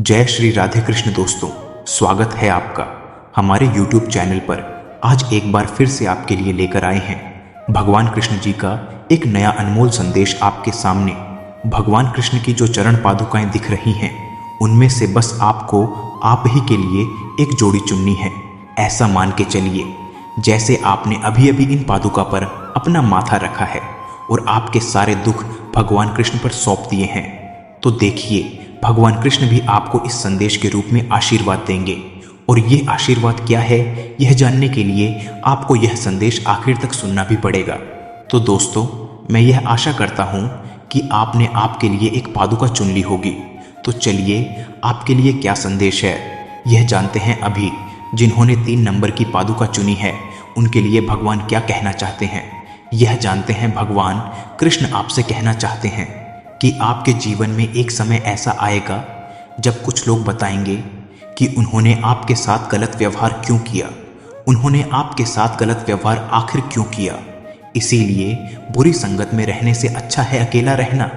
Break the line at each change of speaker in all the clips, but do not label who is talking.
जय श्री राधे कृष्ण दोस्तों, स्वागत है आपका हमारे YouTube चैनल पर। आज एक बार फिर से आपके लिए लेकर आए हैं भगवान कृष्ण जी का एक नया अनमोल संदेश आपके सामने। भगवान कृष्ण की जो चरण पादुकाएं दिख रही हैं, उनमें से बस आपको आप ही के लिए एक जोड़ी चुननी है। ऐसा मान के चलिए जैसे आपने अभी अभी इन पादुका पर अपना माथा रखा है और आपके सारे दुख भगवान कृष्ण पर सौंप दिए हैं। तो देखिए, भगवान कृष्ण भी आपको इस संदेश के रूप में आशीर्वाद देंगे। और ये आशीर्वाद क्या है, यह जानने के लिए आपको यह संदेश आखिर तक सुनना भी पड़ेगा। तो दोस्तों, मैं यह आशा करता हूँ कि आपने आपके लिए एक पादुका चुन ली होगी। तो चलिए, आपके लिए क्या संदेश है यह जानते हैं अभी। जिन्होंने 3 नंबर की पादुका चुनी है, उनके लिए भगवान क्या कहना चाहते हैं यह जानते हैं। भगवान कृष्ण आपसे कहना चाहते हैं कि आपके जीवन में एक समय ऐसा आएगा जब कुछ लोग बताएंगे कि उन्होंने आपके साथ गलत व्यवहार क्यों किया, उन्होंने आपके साथ गलत व्यवहार आखिर क्यों किया। इसीलिए बुरी संगत में रहने से अच्छा है अकेला रहना।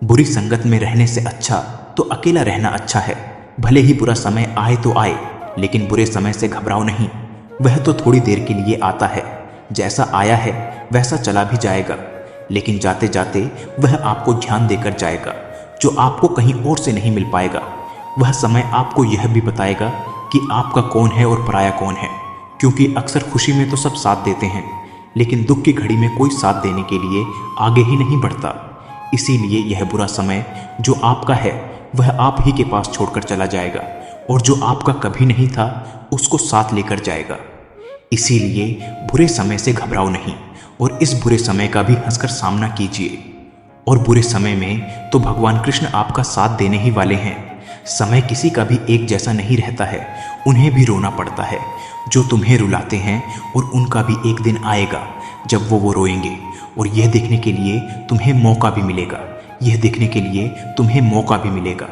बुरी संगत में रहने से अच्छा तो अकेला रहना अच्छा है। भले ही बुरा समय आए तो आए, लेकिन बुरे समय से घबराओ नहीं। वह तो थोड़ी देर के लिए आता है, जैसा आया है वैसा चला भी जाएगा, लेकिन जाते जाते वह आपको ध्यान देकर जाएगा जो आपको कहीं और से नहीं मिल पाएगा। वह समय आपको यह भी बताएगा कि आपका कौन है और पराया कौन है। क्योंकि अक्सर खुशी में तो सब साथ देते हैं, लेकिन दुख की घड़ी में कोई साथ देने के लिए आगे ही नहीं बढ़ता। इसीलिए यह बुरा समय जो आपका है वह आप ही के पास छोड़कर चला जाएगा, और जो आपका कभी नहीं था उसको साथ लेकर जाएगा। इसीलिए बुरे समय से घबराओ नहीं, और इस बुरे समय का भी हंसकर सामना कीजिए। और बुरे समय में तो भगवान कृष्ण आपका साथ देने ही वाले हैं। समय किसी का भी एक जैसा नहीं रहता है, उन्हें भी रोना पड़ता है। जो तुम्हें रुलाते हैं, और उनका भी एक दिन आएगा जब वो रोएंगे। और यह देखने के लिए तुम्हें मौका भी मिलेगा, यह देखने के लिए तुम्हें मौका भी मिलेगा।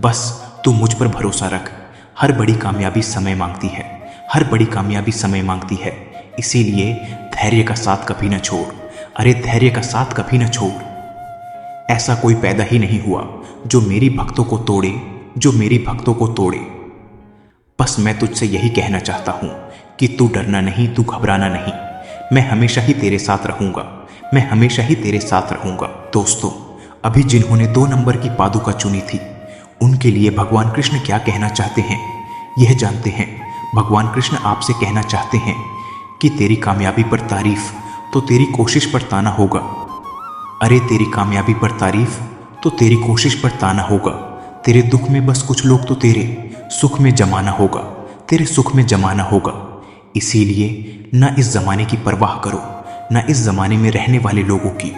बस तू मुझ पर भरोसा रख। हर बड़ी कामयाबी समय मांगती है, हर बड़ी कामयाबी समय मांगती है। इसीलिए धैर्य का साथ कभी न छोड़। अरे धैर्य का साथ कभी न छोड़। ऐसा कोई पैदा ही नहीं हुआ जो मेरी भक्तों को तोड़े, जो मेरी भक्तों को तोड़े। बस मैं तुझसे यही कहना चाहता हूं कि तू डरना नहीं, तू घबराना नहीं। मैं हमेशा ही तेरे साथ रहूंगा, मैं हमेशा ही तेरे साथ रहूंगा। दोस्तों, अभी जिन्होंने 2 नंबर की पादुका चुनी थी, उनके लिए भगवान कृष्ण क्या कहना चाहते हैं यह जानते हैं। भगवान कृष्ण आपसे कहना चाहते हैं कि तेरी कामयाबी पर तारीफ तो तेरी कोशिश पर ताना होगा। अरे तेरी कामयाबी पर तारीफ तो तेरी कोशिश पर ताना होगा। तेरे दुख में बस कुछ लोग तो तेरे सुख में जमाना होगा, तेरे सुख में जमाना होगा। इसीलिए ना इस जमाने की परवाह करो, ना इस जमाने में रहने वाले लोगों की,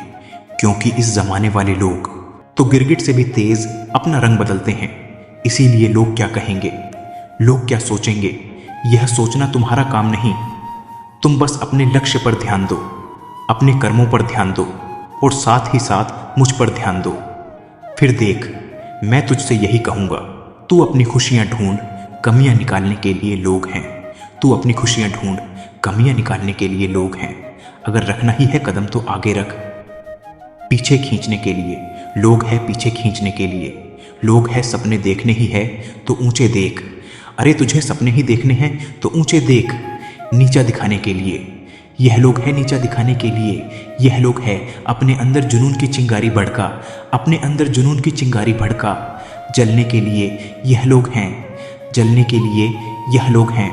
क्योंकि इस जमाने वाले लोग तो गिरगिट से भी तेज अपना रंग बदलते हैं। इसीलिए लोग क्या कहेंगे, लोग क्या सोचेंगे, यह सोचना तुम्हारा काम नहीं। तुम बस अपने लक्ष्य पर ध्यान दो, अपने कर्मों पर ध्यान दो, और साथ ही साथ मुझ पर ध्यान दो। फिर देख, मैं तुझसे यही कहूँगा, तू अपनी खुशियाँ ढूंढ, कमियाँ निकालने के लिए लोग हैं। तू अपनी खुशियाँ ढूंढ, कमियाँ निकालने के लिए लोग हैं। अगर रखना ही है कदम तो आगे रख। पीछे खींचने के लिए लोग हैं, पीछे खींचने के लिए लोग हैं। सपने देखने ही है तो ऊंचे देख। अरे तुझे सपने ही देखने हैं तो ऊंचे देख। नीचा दिखाने के लिए यह लोग हैं, नीचा दिखाने के लिए यह लोग हैं। अपने अंदर जुनून की चिंगारी भड़का, अपने अंदर जुनून की चिंगारी भड़का। जलने के लिए यह लोग हैं, जलने के लिए यह लोग हैं।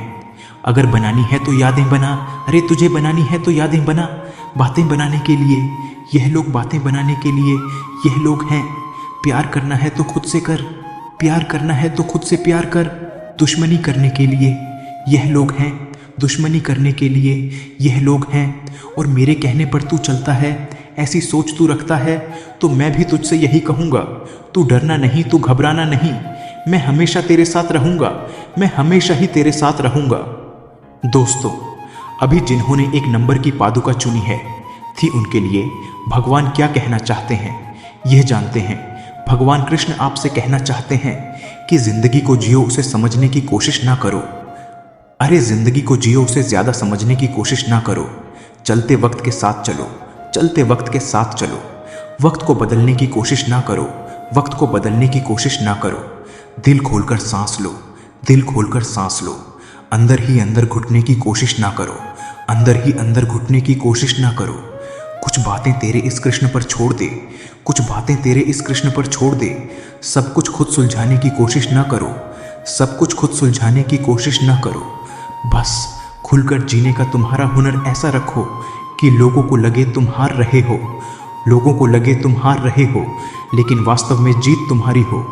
अगर बनानी है तो यादें बना, अरे तुझे बनानी है तो यादें बना। बातें बनाने के लिए यह लोग, बातें बनाने के लिए यह लोग हैं। प्यार करना है तो खुद से कर, प्यार करना है तो खुद से प्यार कर। दुश्मनी करने के लिए यह लोग हैं, दुश्मनी करने के लिए यह लोग हैं। और मेरे कहने पर तू चलता है, ऐसी सोच तू रखता है, तो मैं भी तुझसे यही कहूँगा, तू डरना नहीं, तू घबराना नहीं। मैं हमेशा तेरे साथ रहूँगा, मैं हमेशा ही तेरे साथ रहूँगा। दोस्तों, अभी जिन्होंने 1 नंबर की पादुका चुनी है थी, उनके लिए भगवान क्या कहना चाहते हैं यह जानते हैं। भगवान कृष्ण आपसे कहना चाहते हैं कि जिंदगी को जियो, उसे समझने की कोशिश ना करो। अरे जिंदगी को जियो, उसे ज्यादा समझने की कोशिश ना करो। चलते वक्त के साथ चलो, चलते वक्त के साथ चलो। वक्त को बदलने की कोशिश ना करो, वक्त को बदलने की कोशिश ना करो। दिल खोलकर सांस लो, दिल खोलकर सांस लो। अंदर ही अंदर घुटने की कोशिश ना करो, अंदर ही अंदर घुटने की कोशिश ना करो। कुछ बातें तेरे इस कृष्ण पर छोड़ दे, कुछ बातें तेरे इस कृष्ण पर छोड़ दे। सब कुछ खुद सुलझाने की कोशिश ना करो, सब कुछ खुद सुलझाने की कोशिश ना करो। बस खुलकर जीने का तुम्हारा हुनर ऐसा रखो कि लोगों को लगे तुम हार रहे हो, लोगों को लगे तुम हार रहे हो, लेकिन वास्तव में जीत तुम्हारी हो,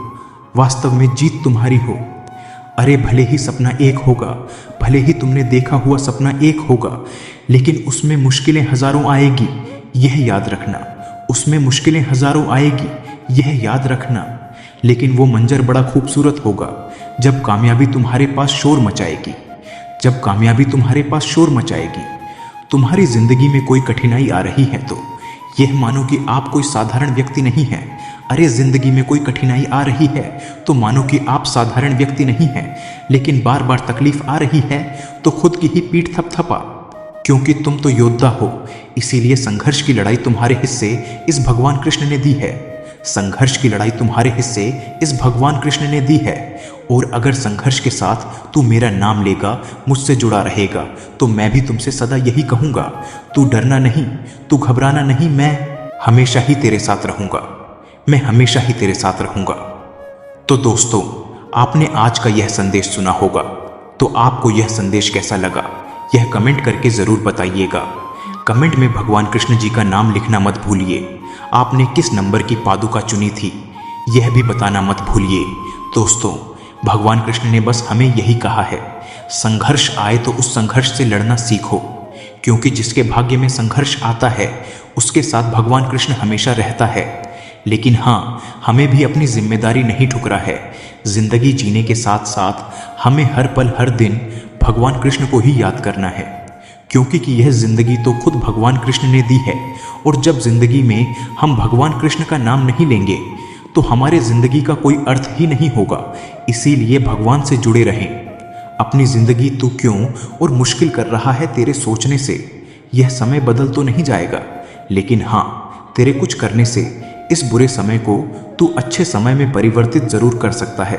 वास्तव में जीत तुम्हारी हो। अरे भले ही सपना एक होगा, भले ही तुमने देखा हुआ सपना एक होगा, लेकिन उसमें मुश्किलें हजारों आएगी, यह याद रखना। उसमें मुश्किलें हजारों आएगी, यह याद रखना। लेकिन वो मंजर बड़ा खूबसूरत होगा जब कामयाबी तुम्हारे पास शोर मचाएगी, जब कामयाबी तुम्हारे पास शोर मचाएगी। तुम्हारी जिंदगी में कोई कठिनाई आ रही है तो यह मानो कि आप कोई साधारण व्यक्ति नहीं हैं। अरे जिंदगी में कोई कठिनाई आ रही है तो मानो कि आप साधारण व्यक्ति नहीं हैं। लेकिन बार बार तकलीफ आ रही है तो खुद की ही पीठ थपथपा, क्योंकि तुम तो योद्धा हो। इसीलिए संघर्ष की लड़ाई तुम्हारे हिस्से इस भगवान कृष्ण ने दी है, संघर्ष की लड़ाई तुम्हारे हिस्से इस भगवान कृष्ण ने दी है। और अगर संघर्ष के साथ तू मेरा नाम लेगा, मुझसे जुड़ा रहेगा, तो मैं भी तुमसे सदा यही कहूंगा, तू डरना नहीं, तू घबराना नहीं, मैं हमेशा ही तेरे साथ रहूंगा, मैं हमेशा ही तेरे साथ रहूंगा। तो दोस्तों, आपने आज का यह संदेश सुना होगा, तो आपको यह संदेश कैसा लगा यह कमेंट करके जरूर बताइएगा। कमेंट में भगवान कृष्ण जी का नाम लिखना मत भूलिए। आपने किस नंबर की पादुका चुनी थी यह भी बताना मत भूलिए। दोस्तों, भगवान कृष्ण ने बस हमें यही कहा है, संघर्ष आए तो उस संघर्ष से लड़ना सीखो, क्योंकि जिसके भाग्य में संघर्ष आता है उसके साथ भगवान कृष्ण हमेशा रहता है। लेकिन हाँ, हमें भी अपनी जिम्मेदारी नहीं ठुकरा है। जिंदगी जीने के साथ साथ हमें हर पल हर दिन भगवान कृष्ण को ही याद करना है, क्योंकि कि यह जिंदगी तो खुद भगवान कृष्ण ने दी है। और जब जिंदगी में हम भगवान कृष्ण का नाम नहीं लेंगे तो हमारे जिंदगी का कोई अर्थ ही नहीं होगा। इसीलिए भगवान से जुड़े रहें। अपनी जिंदगी तू क्यों और मुश्किल कर रहा है तेरे सोचने से? यह समय बदल तो नहीं जाएगा, लेकिन हाँ, तेरे कुछ करने से इस बुरे समय को तू अच्छे समय में परिवर्तित जरूर कर सकता है,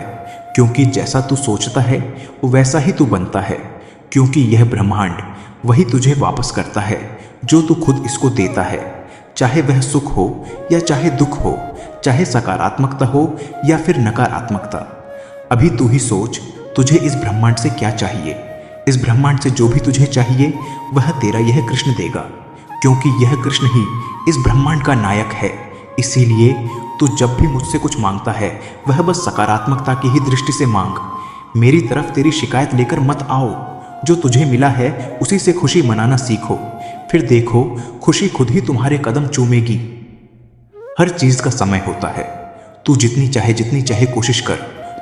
क्योंकि जैसा तू सोचता है वैसा ही तू बनता है। क्योंकि यह ब्रह्मांड वही तुझे वापस करता है जो तू खुद इसको देता है, चाहे वह सुख हो या चाहे दुख हो, चाहे सकारात्मकता हो या फिर नकारात्मकता। अभी तू ही सोच, तुझे इस ब्रह्मांड से क्या चाहिए। इस ब्रह्मांड से जो भी तुझे चाहिए वह तेरा यह कृष्ण देगा, क्योंकि यह कृष्ण ही इस ब्रह्मांड का नायक है। इसीलिए तू जब भी मुझसे कुछ मांगता है वह बस सकारात्मकता की ही दृष्टि से मांग। मेरी तरफ तेरी शिकायत लेकर मत आओ। जो तुझे मिला है उसी से खुशी मनाना सीखो, फिर देखो खुशी खुद ही तुम्हारे कदम चूमेगी। हर चीज का समय होता है। तू जितनी चाहे कोशिश कर,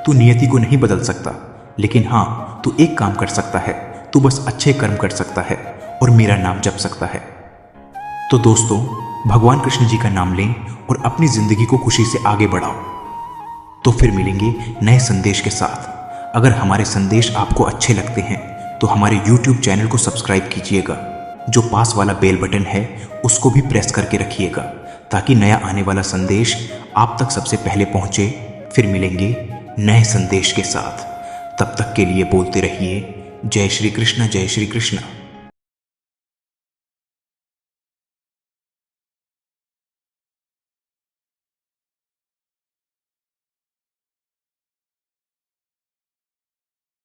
तू नियति को नहीं बदल सकता, लेकिन हाँ, तू एक काम कर सकता है, तू बस अच्छे कर्म कर सकता है और मेरा नाम जप सकता है। तो दोस्तों, भगवान कृष्ण जी का नाम लें और अपनी जिंदगी को खुशी से आगे बढ़ाओ। तो फिर मिलेंगे नए संदेश के साथ। अगर हमारे संदेश आपको अच्छे लगते हैं तो हमारे YouTube चैनल को सब्सक्राइब कीजिएगा। जो पास वाला बेल बटन है उसको भी प्रेस करके रखिएगा, ताकि नया आने वाला संदेश आप तक सबसे पहले पहुंचे। फिर मिलेंगे नए संदेश के साथ। तब तक के लिए बोलते रहिए, जय श्री कृष्ण, जय श्री कृष्ण।